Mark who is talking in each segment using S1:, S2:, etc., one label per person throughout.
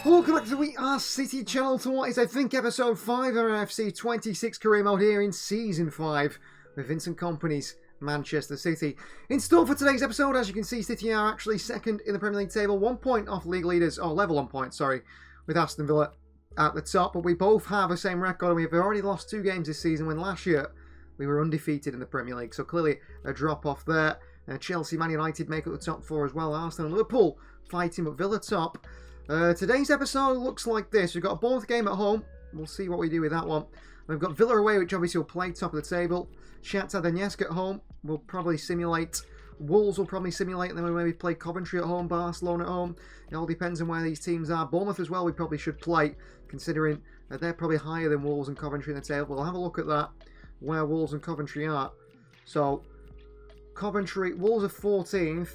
S1: Welcome back to the We Are City channel to what is, I think, episode 5 of our FC 26 career mode here in season 5 with Vincent Kompany's Manchester City. In store for today's episode, as you can see, City are actually second in the Premier League table, 1 point off league leaders, or level on points, sorry, with Aston Villa at the top. But we both have the same record, and we've already lost 2 games this season when last year we were undefeated in the Premier League. So clearly a drop off there. Chelsea, Man United make up the top 4 as well. Arsenal and Liverpool fighting, but Villa top. Today's episode looks like this. We've got a Bournemouth game at home. We'll see what we do with that one. We've got Villa away, which obviously will play top of the table. Shakhtar Donetsk at home. We'll probably simulate. Wolves will probably simulate, and then we'll maybe play Coventry at home, Barcelona at home. It all depends on where these teams are. Bournemouth as well, we probably should play, considering that they're probably higher than Wolves and Coventry in the table. We'll have a look at that, where Wolves and Coventry are. So, Coventry, Wolves are 14th.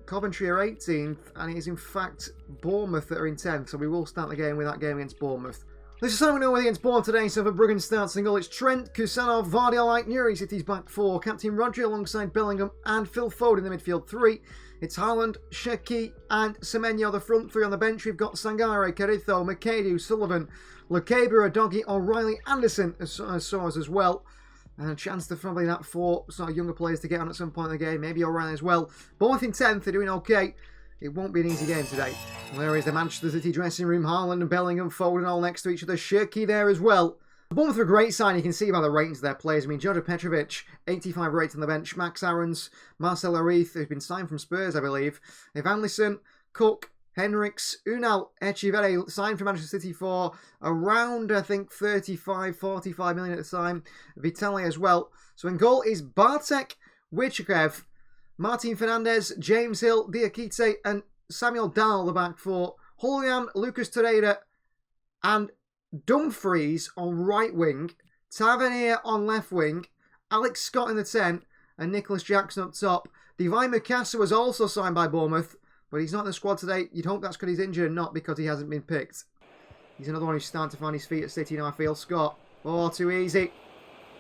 S1: Coventry are 18th, and it is in fact Bournemouth that are in 10th, so we will start the game with that game against Bournemouth. Let's just have a know against Bournemouth today. So for Bruggen starts single, it's Trent, Kusanov, Vardy, Nuri, City's back 4, Captain Rodri alongside Bellingham and Phil Foden in the midfield 3. It's Haaland, Sheki and Semenyo, the front 3 on the bench. We've got Sangare, Caritho, McAdoo, Sullivan, Lekebura, Doggy, O'Reilly, Anderson as Soares as well. And a chance to probably that 4 sort of younger players to get on at some point in the game. Maybe O'Reilly as well. Both in 10th, they're doing okay. It won't be an easy game today. There is the Manchester City dressing room. Haaland and Bellingham, Foden all next to each other. Shirky there as well. Bournemouth are a great sign. You can see by the ratings of their players. I mean, Jojo Petrovic, 85 rated on the bench. Max Aarons, Marcel Arith, who's been signed from Spurs, I believe. Evanlisson, Cook, Henriks, Unal Echeverri, signed for Manchester City for around, I think, 35, 45 million at the time. Vitali as well. So in goal is Bartek, Wojciech, Martin Fernandez, James Hill, Diakite, and Samuel Dahl, the back 4. Julian, Lucas Torreira, and Dumfries on right wing. Tavernier on left wing. Alex Scott in the 10, and Nicholas Jackson up top. Divine Mikasa was also signed by Bournemouth, but he's not in the squad today. You'd hope that's because he's injured and not because he hasn't been picked. He's another one who's starting to find his feet at City now, I feel. Scott. Oh, too easy.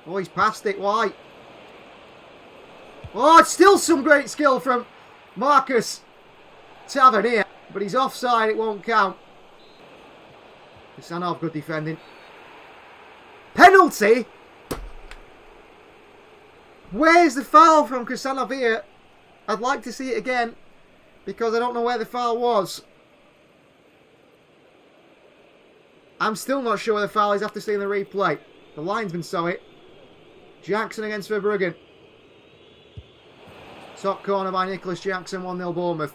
S1: Oh, he's passed it. Why? Oh, it's still some great skill from Marcus Tavernier, but he's offside. It won't count. Kusanov, good defending. Penalty? Where's the foul from Kusanov here? I'd like to see it again, because I don't know where the foul was. I'm still not sure where the foul is after seeing the replay. The linesman saw it. Jackson against Verbruggen. Top corner by Nicholas Jackson, 1-0 Bournemouth.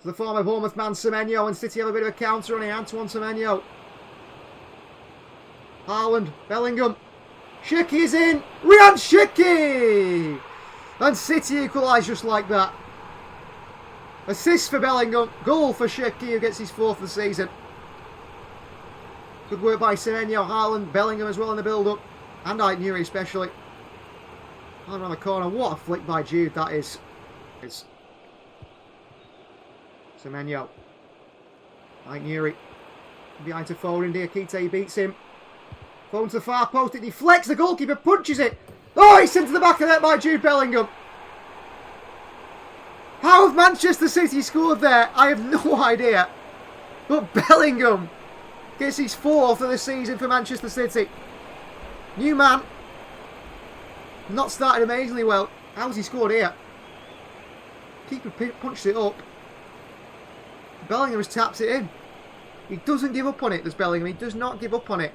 S1: So the former Bournemouth man Semenyo, and City have a bit of a counter on here. Antoine Semenyo. Haaland, Bellingham. Shiki is in. Ryan Shiki! And City equalise just like that. Assist for Bellingham. Goal for Shiki, who gets his 4th of the season. Good work by Semenyo, Haaland, Bellingham as well in the build-up. And Nuri especially. Around the corner. What a flick by Jude that is. Semenyo. Nuri. Behind to Foden. Diakite beats him. Foden to the far post. It deflects. The goalkeeper punches it. Oh, it's into the back of that by Jude Bellingham. How have Manchester City scored there? I have no idea. But Bellingham gets his 4th of the season for Manchester City. New man. Not started amazingly well. How's he scored here? Keeper punched it up. Bellingham has tapped it in. He doesn't give up on it, does Bellingham. He does not give up on it.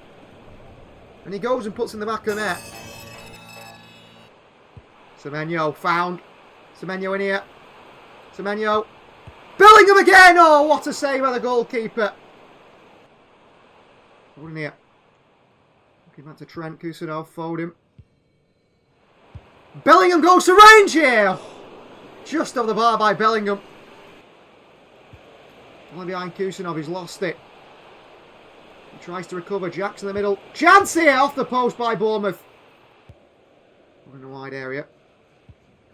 S1: And he goes and puts in the back of the net. Semenyo found. Semenyo in here. Semenyo. Bellingham again! Oh, what a save by the goalkeeper. Foden here. Looking back to Trent, Kusanov, Foden. Bellingham goes to range here! Just over the bar by Bellingham. Only behind Kusanov, he's lost it. He tries to recover, Jackson in the middle. Chance here, off the post by Bournemouth. In the wide area.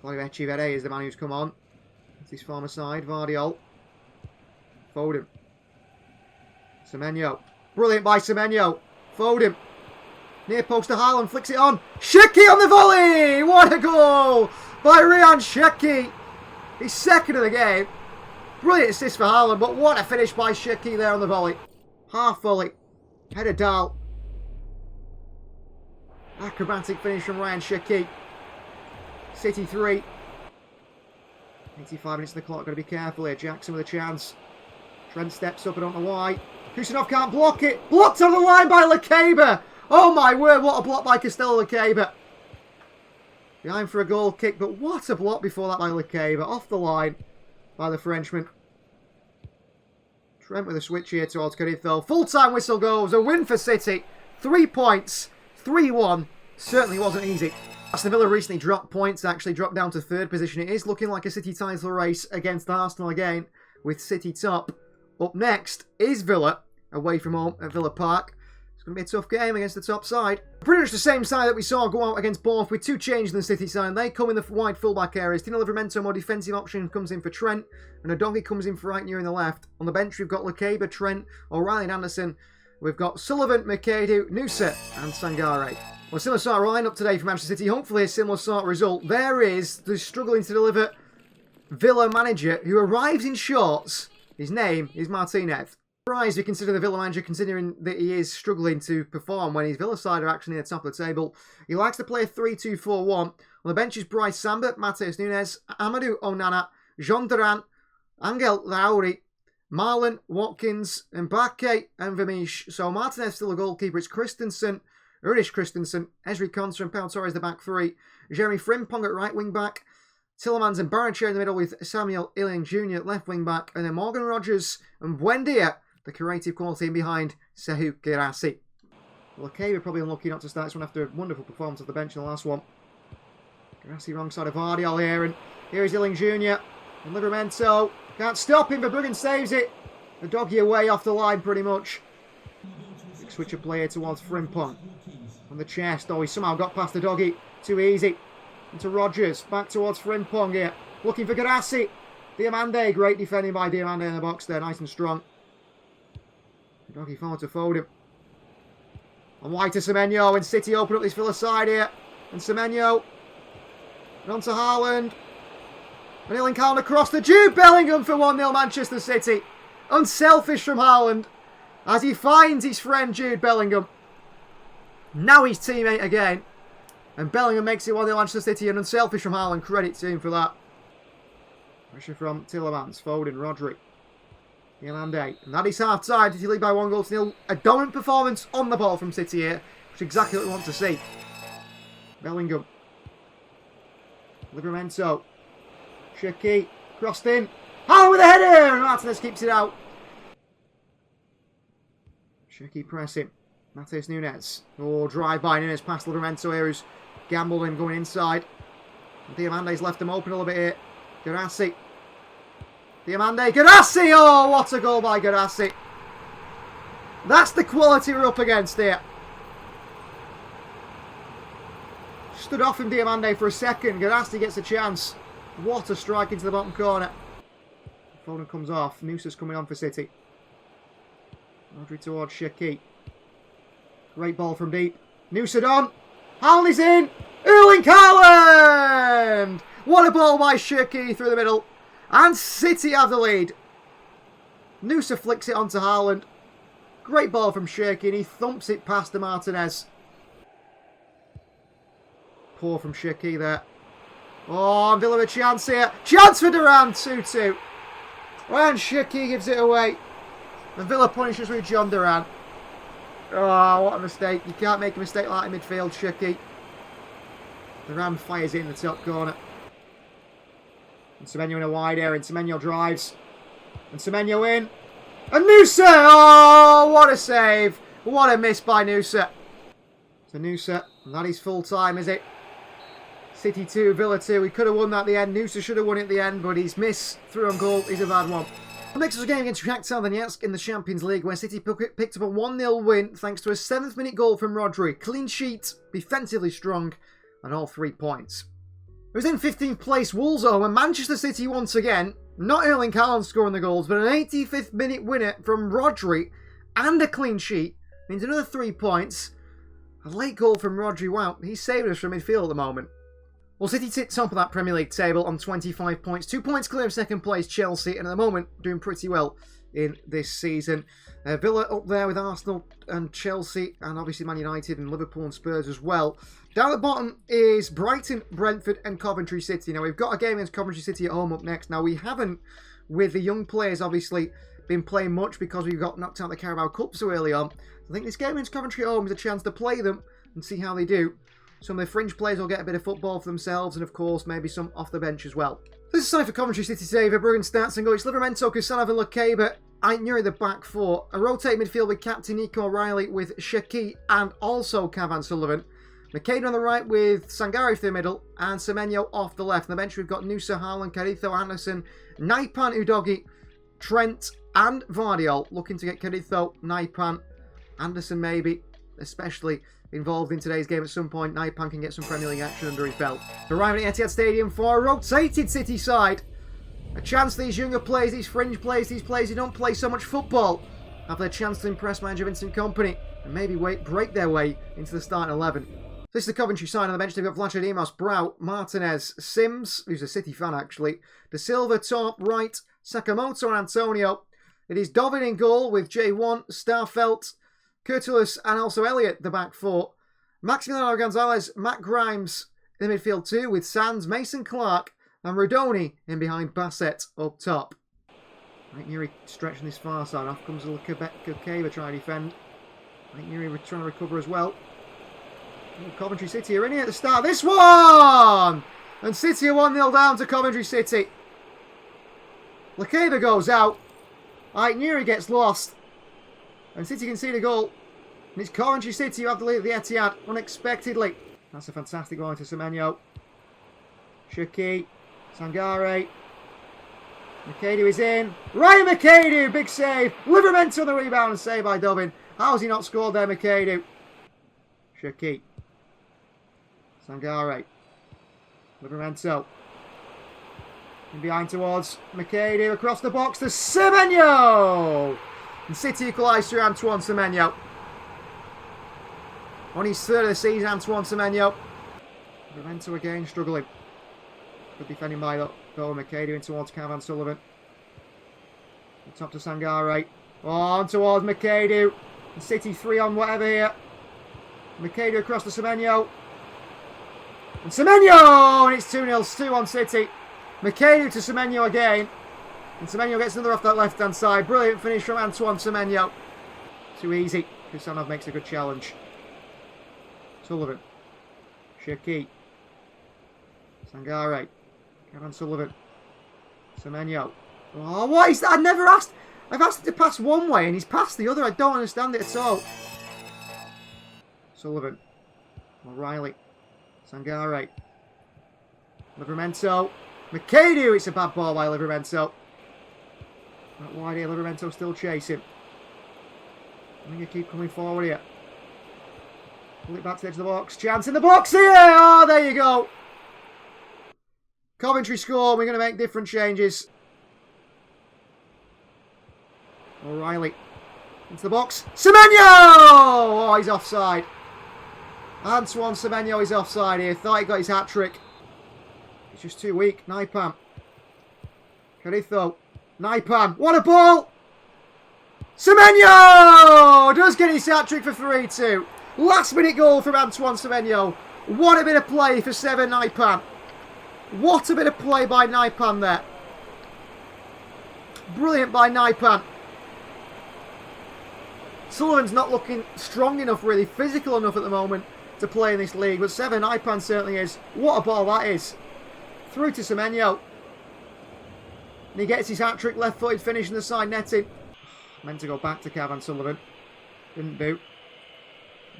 S1: Claudio Echeverri is the man who's come on. It's his former side, Vardy. Foden. Semenyo. Brilliant by Semenyo. Foden. Near post to Haaland, flicks it on. Sheki on the volley! What a goal by Ryan Sheki. His 2nd of the game. Brilliant assist for Haaland, but what a finish by Shaqiri there on the volley. Half volley. Header Dahl. Acrobatic finish from Ryan Shaqiri. City 3. 85 minutes on the clock. Got to be careful here. Jackson with a chance. Trent steps up. I don't know why. Kusanov can't block it. Blocked on the line by Lekeba. Oh my word, what a block by Castello Lekeba. Behind for a goal kick, but what a block before that by Lekeba. Off the line by the Frenchman. Trent with a switch here towards Carrizo. Full-time whistle goes. A win for City. 3 points. 3-1. Certainly wasn't easy. Aston Villa recently dropped points, actually dropped down to 3rd position. It is looking like a City title race against Arsenal again, with City top. Up next is Villa, away from home at Villa Park. It's going to be a tough game against the top side. Pretty much the same side that we saw go out against Bournemouth, with 2 changes in the City side. They come in the wide fullback areas. Tino Livramento, more defensive option, comes in for Trent, and Udogie comes in for right near in the left. On the bench, we've got Lekeba, Trent, O'Reilly and Anderson. We've got Sullivan, Mekadu, Nusa and Sangare. Well, similar sort of lineup today for Manchester City. Hopefully a similar sort of result. There is the struggling to deliver Villa manager who arrives in shorts. His name is Martinez. Surprised we consider the Villa manager, considering that he is struggling to perform when his Villa side are actually near the top of the table. He likes to play a 3-2-4-1. On the bench is Bryce Samba, Matheus Nunes, Amadou Onana, Jean Duran, Angel Lauri, Marlon, Watkins, Mbake and Vermeesh. So Martinez still a goalkeeper. It's Christensen, Ulrich Christensen, Esri Konsa and Pau Torres the back 3. Jeremy Frimpong at right wing back. Tillemans and Barrenechea in the middle with Samuel Illing Jr. at left wing back. And then Morgan Rogers and Buendia, the creative quality in behind Sehu Girassi. Well, Lekeba probably unlucky not to start this one after a wonderful performance off the bench in the last one. Girassi wrong side of Vardiol here, and here is Illing Jr. and Livramento. Can't stop him, but Bruggen saves it. The doggy away off the line pretty much. Big switch of play here towards Frimpong. On the chest. Oh, he somehow got past the doggy. Too easy. Into Rogers. Back towards Frimpong here. Looking for Girassi. Diamande. Great defending by Diamande in the box there. Nice and strong. The doggy forward to Foden. And wide to Semenyo. And City open up this Villa side here. And Semenyo. And on to Haaland. And Erling Haaland across to Jude Bellingham for 1-0 Manchester City. Unselfish from Haaland as he finds his friend Jude Bellingham. Now his teammate again. And Bellingham makes it 1-0 Manchester City, and unselfish from Haaland. Credit to him for that. Pressure from Tillemans, Foden, Rodri. Yolande. And that is half-time. City lead by 1-0. A dominant performance on the ball from City here, which is exactly what we want to see. Bellingham. Livramento. Shaqiri. Crossed in. Haaland with a header! And Martinez keeps it out. Shaqiri pressing. Matheus Nunes. Oh, drive by Nunes past Livramento here, who's gambled and going inside. And Diamande's left them open a little bit here. Girassi. Diamande. Girassi! Oh, what a goal by Girassi. That's the quality we're up against here. Stood off from Diamande for a second. Girassi gets a chance. What a strike into the bottom corner. Foden comes off. Nusa's coming on for City. Rodri towards Shaqiri. Great ball from deep. Nusa on. Haaland is in. Erling Haaland! What a ball by Shaqiri through the middle. And City have the lead. Nusa flicks it onto Haaland. Great ball from Shaqiri, and he thumps it past the Martinez. Poor from Shaqiri there. Oh, Villa a chance here. Chance for Duran, 2-2. And Shaqiri gives it away. And Villa punishes with John Duran. Oh, what a mistake. You can't make a mistake like in midfield, Shaqiri. Duran fires it in the top corner. And Semenyo in a wide area, and Semenyo drives. And Semenyo in. And Nusa! Oh, what a save. What a miss by Nusa. So Nusa, and that is full time, is it? City 2, Villa 2. He could have won that at the end. Nusa should have won it at the end, but his miss through on goal is a bad one. The next was a game against Shakhtar Donetsk in the Champions League, where City picked up a 1-0 win thanks to a 7th-minute goal from Rodri. Clean sheet, defensively strong, and all 3 points. It was in 15th place Wolves home, and Manchester City once again, not Erling Haaland scoring the goals, but an 85th minute winner from Rodri and a clean sheet means another 3 points. A late goal from Rodri, wow, he's saving us from midfield at the moment. Well, City sit top of that Premier League table on 25 points. 2 points clear of second place Chelsea, and at the moment doing pretty well in this season. Villa up there with Arsenal and Chelsea, and obviously Man United and Liverpool and Spurs as well. Down at the bottom is Brighton, Brentford and Coventry City. Now, we've got a game against Coventry City at home up next. Now, we haven't, with the young players, obviously, been playing much because we got knocked out of the Carabao Cup so early on. I think this game against Coventry at home is a chance to play them and see how they do. Some of the fringe players will get a bit of football for themselves, and of course, maybe some off the bench as well. This is side for Coventry City today. For brilliant stats and goals, Livramento, Kusanov and Lukeba. Aït-Nouri the back four. A rotate midfield with captain Nico O'Reilly with Shaqiri and also Cavan Sullivan. McCain on the right with Sangare through the middle and Semenyo off the left. On the bench we've got Nusa, Haaland, Caritho, Anderson, Naipan, Udogi, Trent and Vardiol. Looking to get Caritho, Naipan, Anderson maybe, especially involved in today's game at some point. Naipan can get some Premier League action under his belt. Arriving at Etihad Stadium for a rotated City side. A chance these younger players, these fringe players, these players who don't play so much football, have their chance to impress manager Vincent Kompany and maybe break their way into the starting 11. This is the Coventry side. On the bench they've got Vlachodimos, Brow, Martinez, Sims, who's a City fan actually, De Silva, top, right, Sakamoto and Antonio. It is Dovin in goal with J1, Starfelt, Kurtulus and also Elliott, the back four. Maximiliano Gonzalez, Matt Grimes in the midfield too with Sands, Mason Clark and Rodoni in behind Bassett up top. Aït-Nouri stretching this far side. Off comes Lukeba trying to defend. Aït-Nouri trying to recover as well. Oh, Coventry City are in here at the start. This one! And City are 1-0 down to Coventry City. Lukeba goes out. Aït-Nouri gets lost. And City concede a goal. And it's Coventry City who have the lead at the Etihad unexpectedly. That's a fantastic goal into Semenyo. Shaqiri, Sangare. Makadu is in. Ryan Makadu, big save. Livramento on the rebound and save by Dovin. How has he not scored there, Makadu? Shaqiri. Sangare. Livramento. In behind towards Makadu across the box to Semenyo. And City equalised through Antoine Semenyo. On his third of the season, Antoine Semenyo. Livramento again struggling. Good defending by Bowen Makadu in towards Cavan Sullivan. Top to Sangare. On towards Makadu. And City 3 on whatever here. Makadu across to Semenyo. And Semenyo! And it's 2-0, 2 on City. Makadu to Semenyo again. And Semenyo gets another off that left-hand side. Brilliant finish from Antoine Semenyo. Too easy. Kusanov makes a good challenge. Sullivan. Shaqiri. Sangare. Cavan Sullivan. Semenyo. Oh, what is that? I've never asked. I've asked him to pass one way and he's passed the other. I don't understand it at all. Sullivan. O'Reilly. Sangare. Livramento. Makadu. It's a bad ball by Livramento. That wide here. Livramento still chasing. I think they keep coming forward here. Pull it back to the edge of the box. Chance in the box here. Oh, there you go. Coventry score. We're going to make different changes. O'Reilly. Into the box. Semenyo! Oh, he's offside. Antoine Semenyo is offside here. Thought he got his hat-trick. He's just too weak. Naipan. Caritho. Naipan. What a ball! Semenyo! Does get his hat-trick for 3-2. Last-minute goal from Antoine Semenyo. What a bit of play for Seven Naipan. What a bit of play by Naipan there. Brilliant by Naipan. Sullivan's not looking strong enough, really physical enough at the moment to play in this league, but Seven Naipan certainly is. What a ball that is. Through to Semenyo. And he gets his hat-trick, left-footed finish in the side netting. Meant to go back to Cavan Sullivan. Didn't do.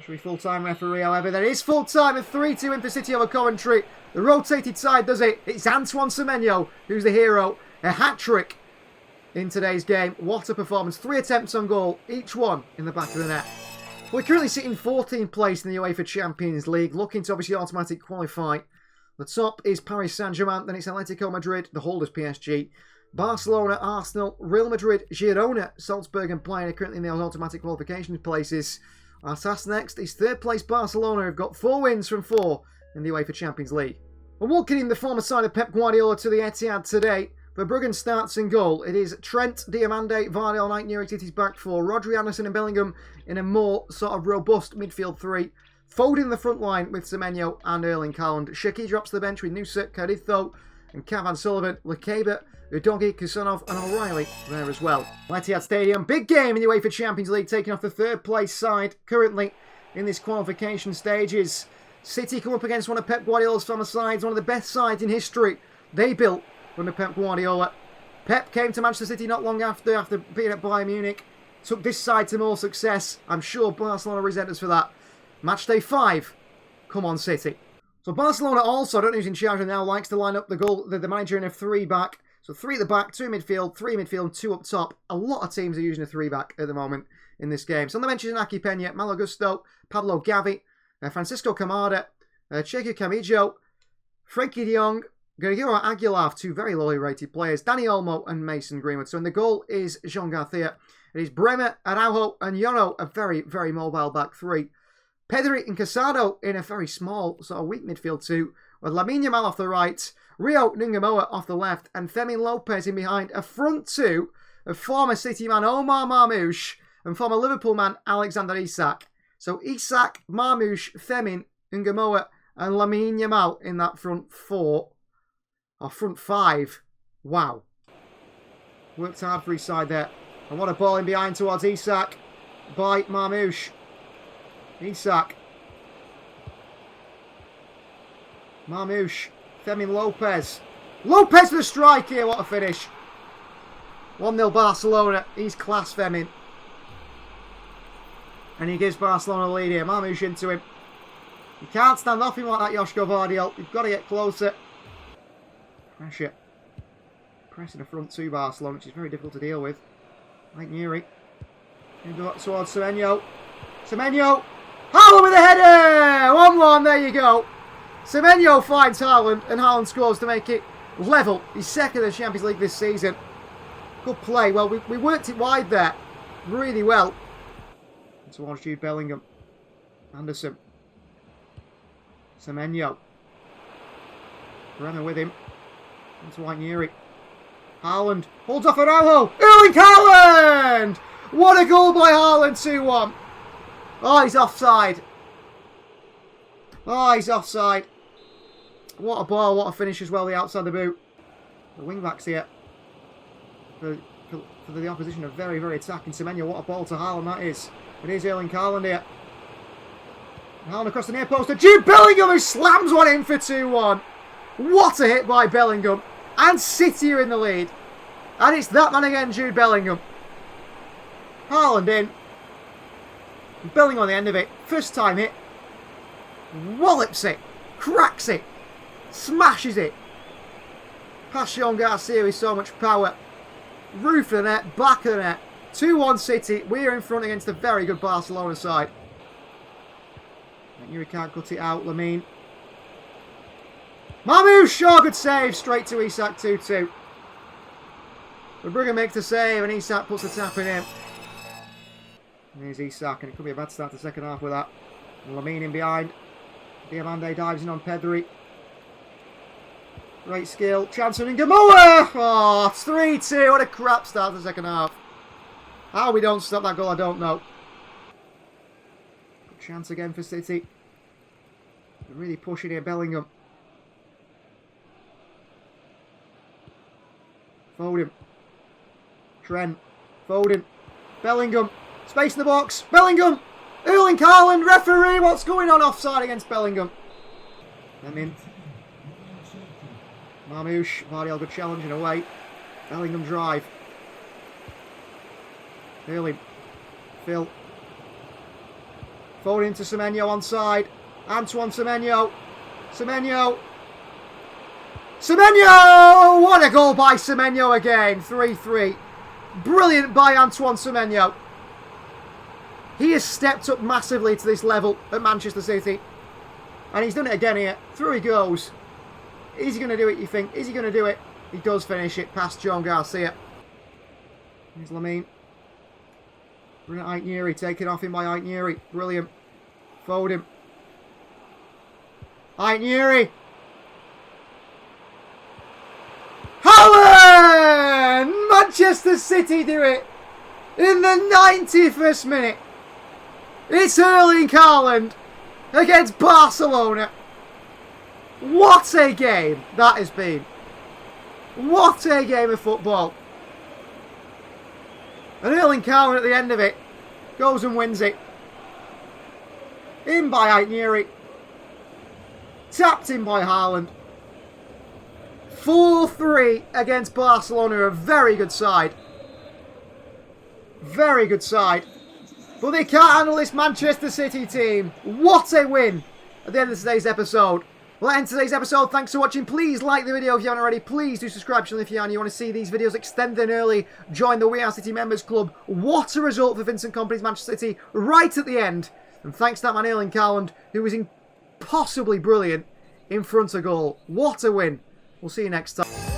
S1: Should be full-time referee, however. There is full-time and 3-2 in for City over Coventry. The rotated side does it. It's Antoine Semenyo who's the hero. A hat-trick in today's game. What a performance. 3 attempts on goal, each one in the back of the net. We're currently sitting 14th place in the UEFA Champions League, looking to obviously automatically qualify. The top is Paris Saint-Germain, then it's Atletico Madrid, the holders PSG. Barcelona, Arsenal, Real Madrid, Girona, Salzburg and Bayern are currently in those automatic qualification places. Our task next is third place Barcelona, who've got 4 wins from 4 in the UEFA Champions League. Well, welcoming the former side of Pep Guardiola to the Etihad today. Verbruggen starts in goal. It is Trent, Diamande, Vardy, Knight, Near City's back four. Rodri, Anderson and Bellingham in a more sort of robust midfield three. Foden in the front line with Semenyo and Erling Haaland. Shaqiri drops to the bench with Nusa, Carritho and Cavan Sullivan. Lekeba, Udogi, Kusanov and O'Reilly there as well. Etihad Stadium, big game in the UEFA Champions League, taking off the third place side currently in this qualification stages. City come up against one of Pep Guardiola's former sides, one of the best sides in history. They built under Pep Guardiola. Pep came to Manchester City not long after being at Bayern Munich. Took this side to more success. I'm sure Barcelona resent us for that. Matchday 5. Come on, City. So Barcelona also, I don't know who's in charge now, likes to line up the manager in a 3 back. So 3 at the back, 2 midfield, 3 midfield, 2 up top. A lot of teams are using a 3 back at the moment in this game. So on the bench is Inaki Peña, Malo Gusto, Pablo Gavi, Francisco Camada, Checo Camijo, Frenkie de Jong, Gregorio Aguilar, 2 very lowly rated players, Dani Olmo and Mason Greenwood. So in the goal is Jean Garcia. It is Bremer, Araujo and Yoro, a very, very mobile back 3. Pedri and Casado in a very small, sort of weak midfield 2, with Lamine Yamal off the right, Rio Nungamoa off the left, and Fermin Lopez in behind. A front 2 of former City man Omar Marmoush and former Liverpool man Alexander Isak. So Isak, Marmoush, Fermin, Nungamoa and Lamine Yamal in that front 4. Or front 5. Wow. Worked hard for his side there. And what a ball in behind towards Isak by Marmoush. Isak. Marmoush. Fermin Lopez. Lopez with a strike here. What a finish. 1-0 Barcelona. He's class, Fermin. And he gives Barcelona a lead here. Marmoush into him. You can't stand off him like that, Joško Vardiol. You've got to get closer. Pressure. Pressing the front 2 Barcelona, which is very difficult to deal with. Like Nuri. Towards Semenyo. Semenyo. Haaland with a header! 1-1, there you go. Semenyo finds Haaland, and Haaland scores to make it level. He's second in the Champions League this season. Good play. Well, we worked it wide there. Really well. Towards Jude Bellingham. Anderson. Semenyo. Bremer with him. Into White Nuri. Haaland. Holds off Araujo. Erling Haaland! What a goal by Haaland, 2-1. Oh, he's offside. Oh, he's offside. What a ball, what a finish as well, the outside the boot. The wing-backs here. For the opposition are very, very attacking. Semenyo, what a ball to Haaland that is. It is Erling Haaland here. Haaland across the near post to Jude Bellingham, who slams one in for 2-1. What a hit by Bellingham. And City are in the lead. And it's that man again, Jude Bellingham. Haaland in. Bellingham on the end of it. First time hit. Wallops it. Cracks it. Smashes it. Past Jean Garcia with so much power. Roof of the net. Back of the net. 2-1 City. We're in front against a very good Barcelona side. Nuri can't cut it out. Lamine. Marmoush. Oh, good save. Straight to Isak. 2-2. Verbruggen makes the save and Isak puts the tap in him. And here's Isak, and it could be a bad start to the second half with that. And Lamine in behind. Diamande dives in on Pedri. Great skill. Chance for Nungamoa! Oh, 3-2. What a crap start to the second half. How we don't stop that goal, I don't know. Good chance again for City. They're really pushing here, Bellingham. Foden. Trent. Foden. Bellingham. Space in the box. Bellingham. Erling Haaland. Referee. What's going on? Offside against Bellingham. Them in. Marmoush. Vardiol, good challenge and away. Bellingham drive. Early. Phil. Foden into Semenyo onside. Antoine Semenyo. Semenyo. Semenyo! What a goal by Semenyo again. 3-3. Brilliant by Antoine Semenyo. He has stepped up massively to this level at Manchester City. And he's done it again here. Through he goes. Is he going to do it, you think? Is he going to do it? He does finish it past Jean Garcia. Here's Lamine. Brilliant Aït-Nouri, taken off him by Aït-Nouri. Brilliant. Foden. Aït-Nouri. Manchester City do it in the 91st minute. It's Erling Haaland against Barcelona. What a game that has been. What a game of football. And Erling Haaland at the end of it goes and wins it. In by Aitneri. Tapped in by Haaland. 4-3 against Barcelona. A very good side. Very good side. But they can't handle this Manchester City team. What a win at the end of today's episode. Well, that ends today's episode. Thanks for watching. Please like the video if you haven't already. Please do subscribe to the channel if you are and you want to see these videos extended and early. Join the We Are City Members Club. What a result for Vincent Kompany's Manchester City right at the end. And thanks to that man Erling Haaland, who was impossibly brilliant in front of goal. What a win. We'll see you next time.